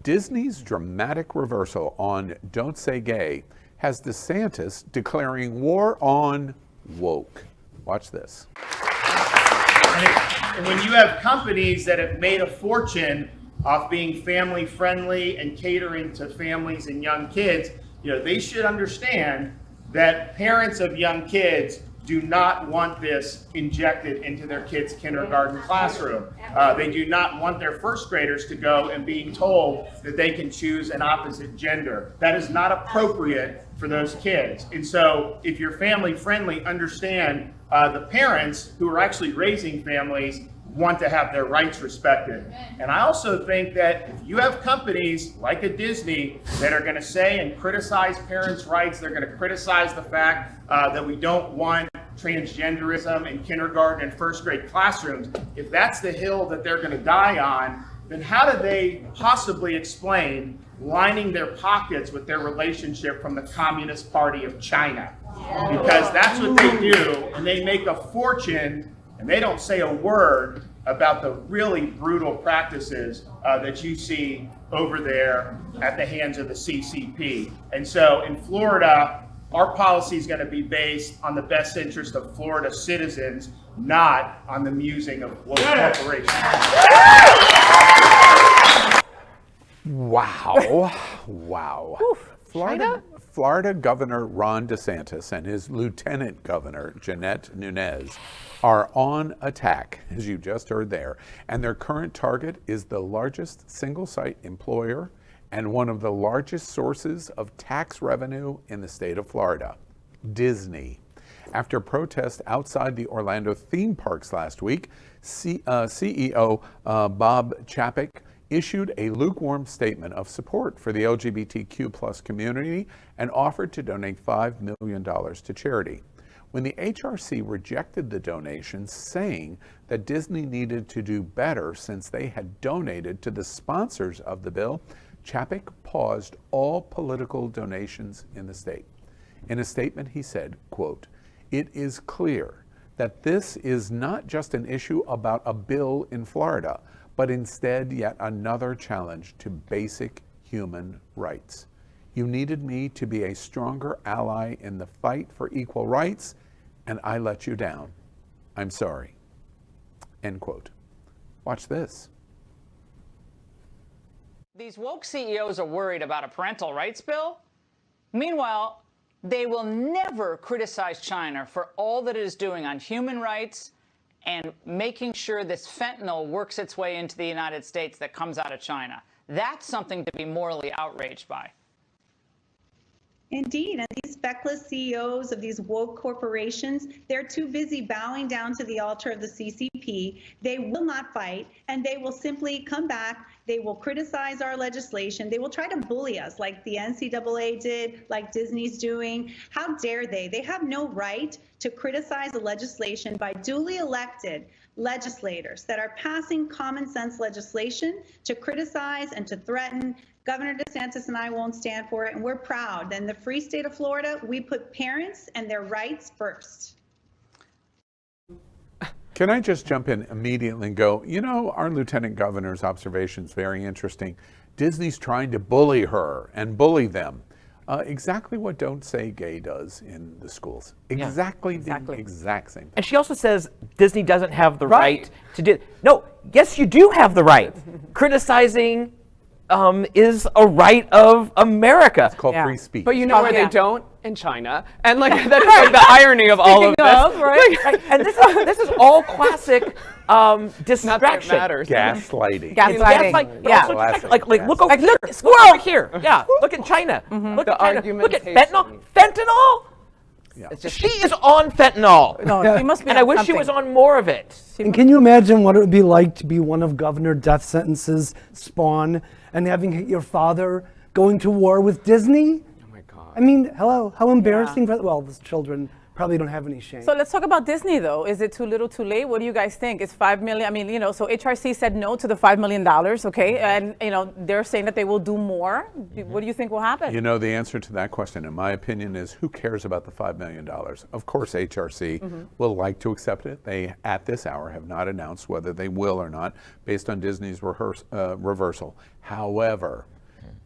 Disney's dramatic reversal on Don't Say Gay has DeSantis declaring war on woke. Watch this. And when you have companies that have made a fortune off being family friendly and catering to families and young kids, they should understand that parents of young kids do not want this injected into their kids' kindergarten classroom. They do not want their first graders to go and being told that they can choose an opposite gender. That is not appropriate for those kids. And so if you're family friendly, understand the parents who are actually raising families want to have their rights respected. And I also think that if you have companies like a Disney that are going to say and criticize parents' rights, they're going to criticize the fact that we don't want transgenderism in kindergarten and first grade classrooms, if that's the hill that they're going to die on, then how do they possibly explain lining their pockets with their relationship from the Communist Party of China? Because that's what they do, and they make a fortune, and they don't say a word about the really brutal practices that you see over there at the hands of the CCP. And so in Florida, our policy is going to be based on the best interest of Florida citizens, not on the musing of global corporations. Wow. Wow. Florida Governor Ron DeSantis and his Lieutenant Governor Jeanette Nunez are on attack, as you just heard there. And their current target is the largest single-site employer and one of the largest sources of tax revenue in the state of Florida, Disney. After protests outside the Orlando theme parks last week, CEO Bob Chapek issued a lukewarm statement of support for the LGBTQ plus community and offered to donate $5 million to charity. When the HRC rejected the donations, saying that Disney needed to do better since they had donated to the sponsors of the bill, Chapek paused all political donations in the state. In a statement, he said, quote, "It is clear that this is not just an issue about a bill in Florida, but instead yet another challenge to basic human rights. You needed me to be a stronger ally in the fight for equal rights, and I let you down. I'm sorry." End quote. Watch this. These woke CEOs are worried about a parental rights bill. Meanwhile, they will never criticize China for all that it is doing on human rights and making sure this fentanyl works its way into the United States that comes out of China. That's something to be morally outraged by. Indeed, and these feckless CEOs of these woke corporations, they're too busy bowing down to the altar of the CCP. They will not fight, and they will simply come back. They will criticize our legislation. They will try to bully us like the NCAA did, like Disney's doing. How dare they? They have no right to criticize the legislation by duly elected legislators that are passing common sense legislation to criticize and to threaten. Governor DeSantis and I won't stand for it, and we're proud. In the free state of Florida, we put parents and their rights first. Can I just jump in immediately and go, our Lieutenant Governor's observation is very interesting. Disney's trying to bully her and bully them. Exactly what Don't Say Gay does in the schools. Exactly the exact same thing. And she also says Disney doesn't have the right to do. No, yes, you do have the right. Criticizing is a right of America. It's called free speech. But where they don't? In China. And that's like the irony of all of this. Right? And this is all classic distraction. Not that it matters. Gaslighting. Look over here. Squirrel over here. Yeah, look at China. Look at China. Look at fentanyl. Fentanyl? Yeah. She is on fentanyl. No, she must be. And I wish she was on more of it. And can you imagine what it would be like to be one of Governor Death Sentence's spawn and having your father going to war with Disney? Oh my God. I mean, hello, how embarrassing for, well, the children probably don't have any shame. So let's talk about Disney, though. Is it too little, too late? What do you guys think? It's $5 million. I mean, so HRC said no to the $5 million, okay? And, they're saying that they will do more. What do you think will happen? The answer to that question, in my opinion, is who cares about the $5 million? Of course, HRC will like to accept it. They, at this hour, have not announced whether they will or not, based on Disney's reversal. However,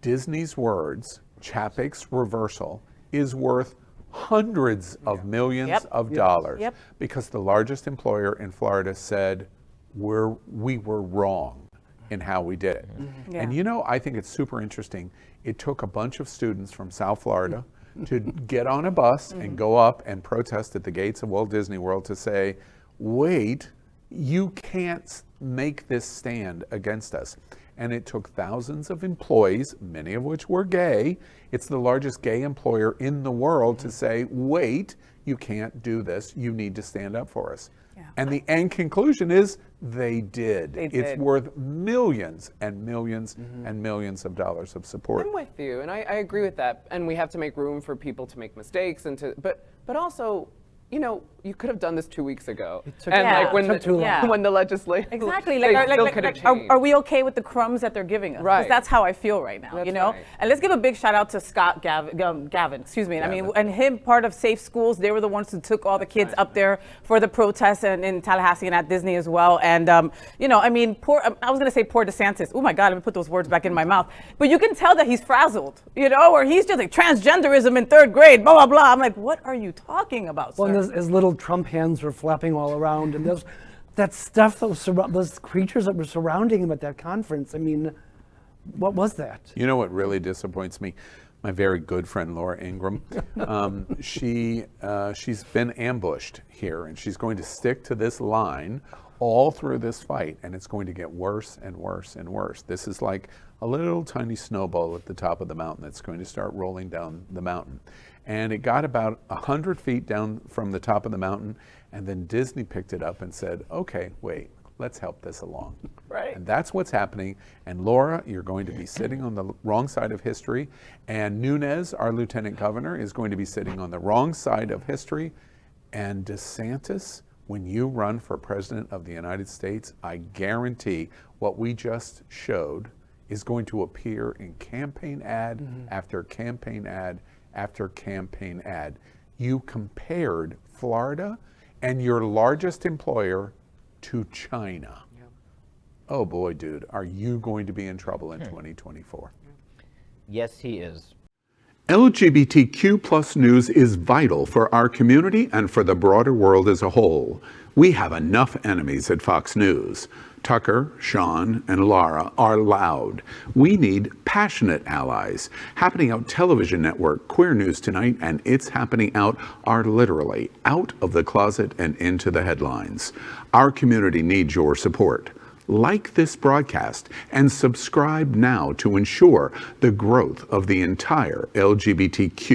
Disney's words, Chapek's reversal, is worth hundreds of millions of dollars because the largest employer in Florida said we were wrong in how we did it. And I think it's super interesting. It took a bunch of students from South Florida to get on a bus and go up and protest at the gates of Walt Disney World to say, wait, you can't make this stand against us. And it took thousands of employees, many of which were gay. It's the largest gay employer in the world to say, wait, you can't do this. You need to stand up for us. And the end conclusion is they did. It's worth millions and millions and millions of dollars of support. I'm with you, and I agree with that. And we have to make room for people to make mistakes, but also, you could have done this 2 weeks ago. When the legislation Exactly. changed. Are we okay with the crumbs that they're giving us? Right. Because that's how I feel right now, Right. And let's give a big shout out to Scott Gavin, excuse me. Gavin. And him, part of Safe Schools, they were the ones who took all the kids up there for the protests and in Tallahassee and at Disney as well. And, I was going to say poor DeSantis. Oh my God, let me put those words back in my mouth. But you can tell that he's frazzled, or he's just like transgenderism in third grade, blah, blah, blah. I'm like, what are you talking about, sir? Well, and his little Trump hands were flapping all around, and that stuff that was those creatures that were surrounding him at that conference. I mean, what was that? You know what really disappoints me? My very good friend Laura Ingraham. She's been ambushed here, and she's going to stick to this line all through this fight, and it's going to get worse and worse and worse. This is like a little tiny snowball at the top of the mountain that's going to start rolling down the mountain. And it got about 100 feet down from the top of the mountain, and then Disney picked it up and said, okay, wait, let's help this along. Right. And that's what's happening. And Laura, you're going to be sitting on the wrong side of history, and Nunes, our lieutenant governor, is going to be sitting on the wrong side of history. And DeSantis, when you run for president of the United States, I guarantee what we just showed is going to appear in campaign ad after campaign ad after campaign ad. You compared Florida and your largest employer to China. Oh boy, dude, are you going to be in trouble in 2024? Yes, he is. LGBTQ plus news is vital for our community and for the broader world as a whole. We have enough enemies at Fox News. Tucker, Sean, and Lara are loud. We need passionate allies. Happening Out Television Network, Queer News Tonight, and It's Happening Out are literally out of the closet and into the headlines. Our community needs your support. Like this broadcast and subscribe now to ensure the growth of the entire LGBTQ